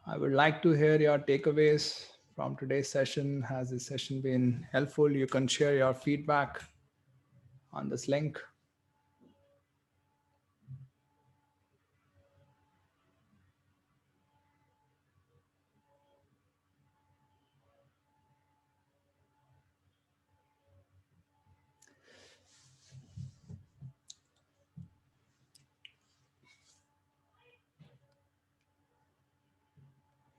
I would like to hear your takeaways from today's session. Has this session been helpful? You can share your feedback on this link.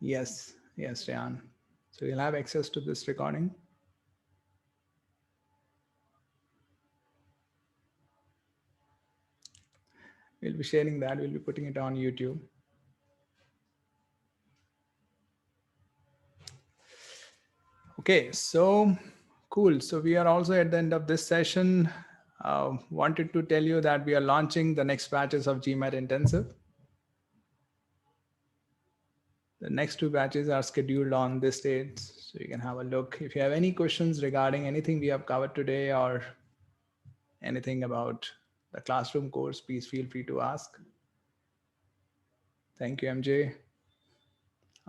Yes, Rayan. So you'll have access to this recording. We'll be sharing that. We'll be putting it on YouTube. Okay, so cool. So we are also at the end of this session. Wanted to tell you that we are launching the next batches of GMAT Intensive. The next 2 batches are scheduled on this date, so you can have a look. If you have any questions regarding anything we have covered today or anything about the classroom course, please feel free to ask. Thank you, MJ.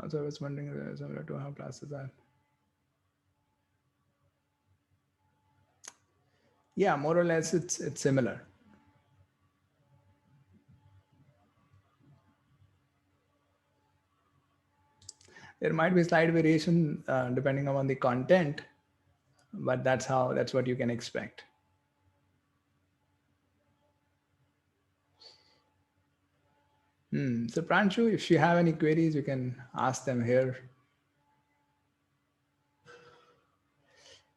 Also, I was wondering similar to how classes are. Yeah, more or less, it's similar. There might be slight variation depending on the content, but that's what you can expect. So Pranshu, if you have any queries, you can ask them here.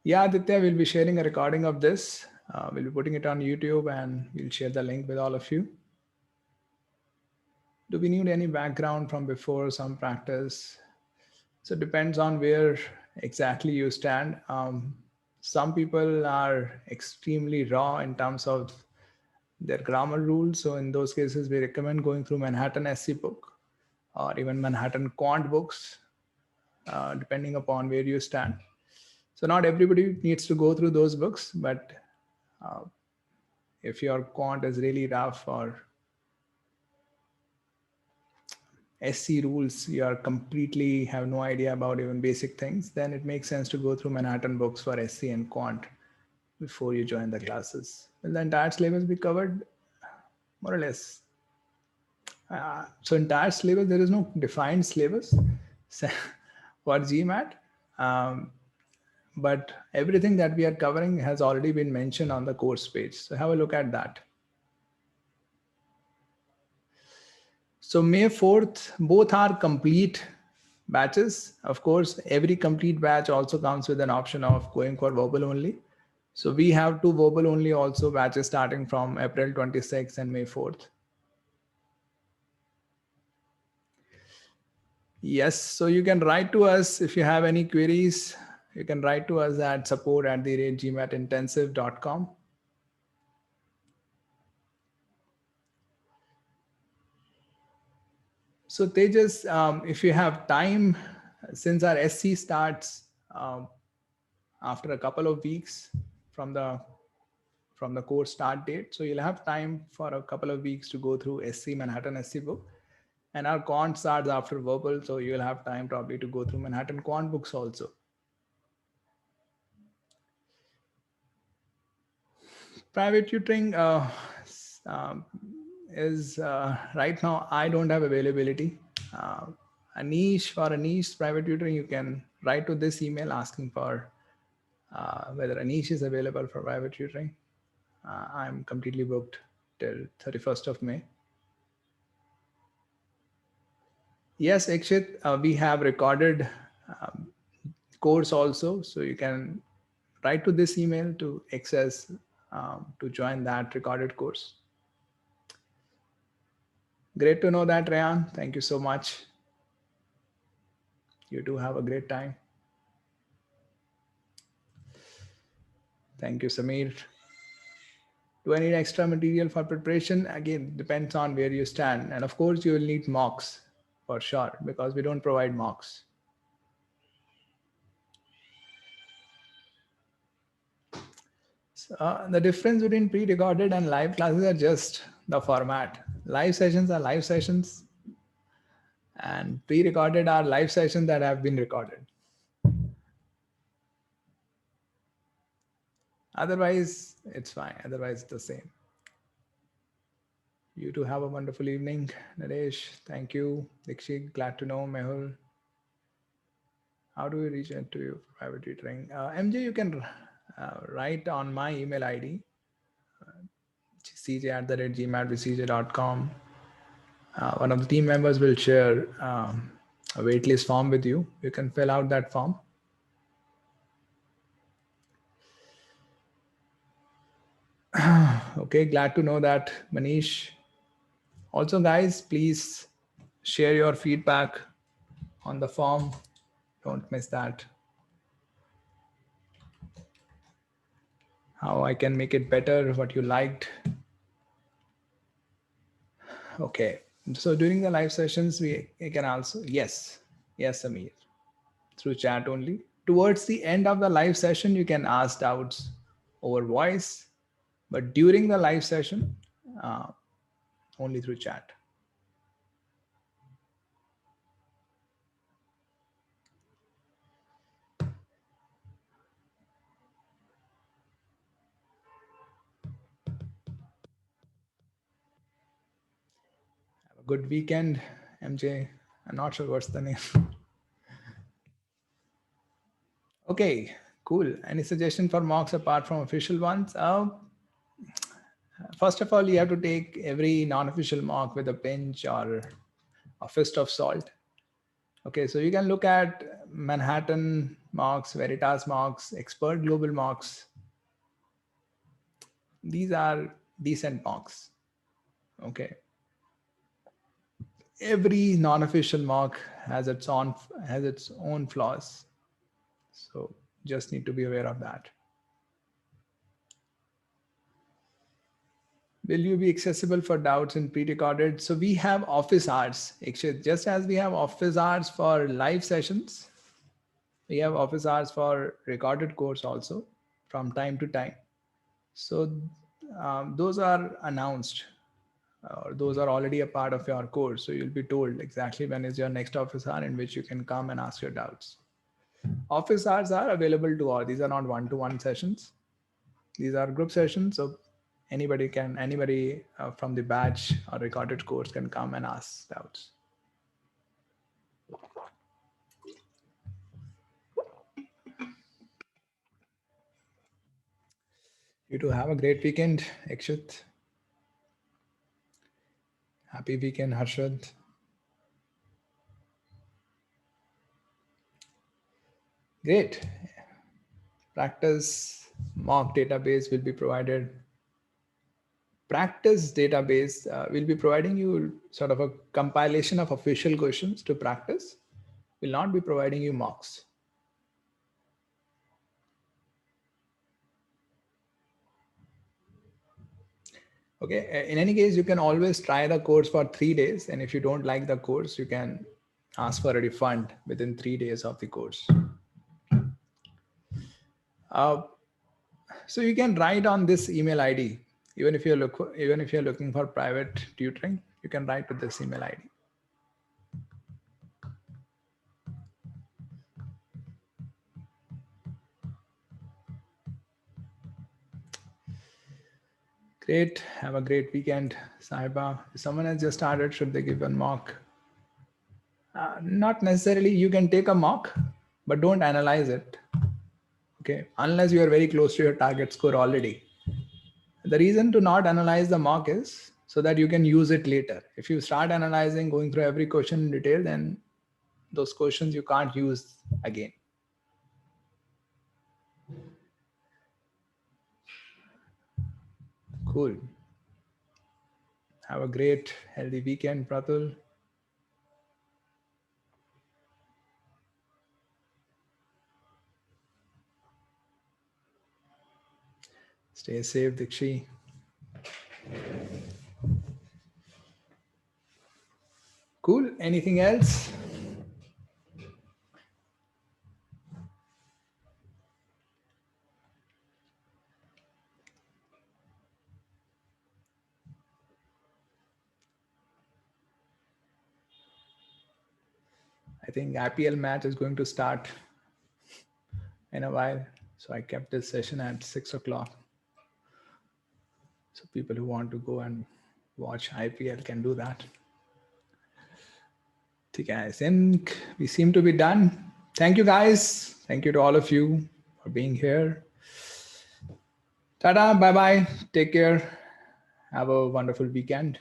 Yeah, Aditya, we'll be sharing a recording of this. We'll be putting it on YouTube and we'll share the link with all of you. Do we need any background from before, some practice? So it depends on where exactly you stand. Some people are extremely raw in terms of their grammar rules. So in those cases, we recommend going through Manhattan SC book or even Manhattan Quant books, depending upon where you stand. So not everybody needs to go through those books, but if your quant is really rough or SC rules, you are completely have no idea about even basic things, then it makes sense to go through Manhattan books for SC and quant before you join the classes. Will the entire syllabus be covered? More or less. So entire syllabus, there is no defined syllabus for GMAT. But everything that we are covering has already been mentioned on the course page. So have a look at that. So May 4th, both are complete batches. Of course, every complete batch also comes with an option of going for verbal only. So we have two verbal only also batches starting from April 26th and May 4th. Yes, so you can write to us if you have any queries. You can write to us at support@gmatintensive.com. So Tejas, if you have time, since our SC starts after a couple of weeks from the course start date, so you'll have time for a couple of weeks to go through SC Manhattan SC book, and our quant starts after verbal, so you'll have time probably to go through Manhattan quant books also. Private tutoring is right now I don't have availability. A niche for a niche private tutoring, you can write to this email asking for whether a niche is available for private tutoring. I'm completely booked till 31st of May. Yes, Ikshit, we have recorded course also, so you can write to this email to access to join that recorded course. Great to know that, Rayan. Thank you so much. You too have a great time. Thank you, Samir. Do I need extra material for preparation? Again, depends on where you stand. And of course, you will need mocks for sure because we don't provide mocks. The difference between pre-recorded and live classes are just the format. Live sessions are live sessions, and pre-recorded are live sessions that have been recorded. Otherwise, it's fine. Otherwise, it's the same. You too have a wonderful evening, Naresh. Thank you. Dikshit, glad to know. Mehul, how do we reach out to you for private tutoring? MJ, you can write on my email ID, cj@gmatbcj.com. One of the team members will share a waitlist form with you. You can fill out that form. Okay, glad to know that, Manish. Also, guys, please share your feedback on the form. Don't miss that. How I can make it better, what you liked. Okay, so during the live sessions, we can also, yes, Amir, through chat only. Towards the end of the live session, you can ask doubts over voice, but during the live session, only through chat. Have a good weekend, MJ. I'm not sure what's the name. Okay, cool. Any suggestion for mocks apart from official ones? First of all, you have to take every non-official mock with a pinch or a fist of salt. Okay, so you can look at Manhattan mocks, Veritas mocks, Expert Global mocks. These are decent mocks. Okay. Every non-official mock has its own flaws. So just need to be aware of that. Will you be accessible for doubts in pre-recorded? So we have office hours, actually, just as we have office hours for live sessions, we have office hours for recorded course also from time to time. So those are announced or those are already a part of your course. So you'll be told exactly when is your next office hour in which you can come and ask your doubts. Office hours are available to all. These are not one-to-one sessions. These are group sessions. So anybody from the batch or recorded course can come and ask doubts. You too have a great weekend, Ikshit. Happy weekend, Harshad. Great. Practice mock database will be provided. Practice database will be providing you sort of a compilation of official questions to practice. Will not be providing you mocks. Okay, in any case, you can always try the course for 3 days. And if you don't like the course, you can ask for a refund within 3 days of the course. So you can write on this email ID. Even if you're looking for private tutoring, you can write to this email ID. Great. Have a great weekend, Sahiba. If someone has just started, should they give a mock? Not necessarily. You can take a mock, but don't analyze it. Okay, unless you are very close to your target score already. The reason to not analyze the mock is so that you can use it later. If you start analyzing, going through every question in detail, then those questions you can't use again. Cool. Have a great, healthy weekend, Pratul. Stay safe, Dikshi. Cool. Anything else? I think IPL match is going to start in a while. So I kept this session at 6 o'clock. So people who want to go and watch IPL can do that. Okay, I think we seem to be done. Thank you, guys. Thank you to all of you for being here. Tada, bye-bye. Take care. Have a wonderful weekend.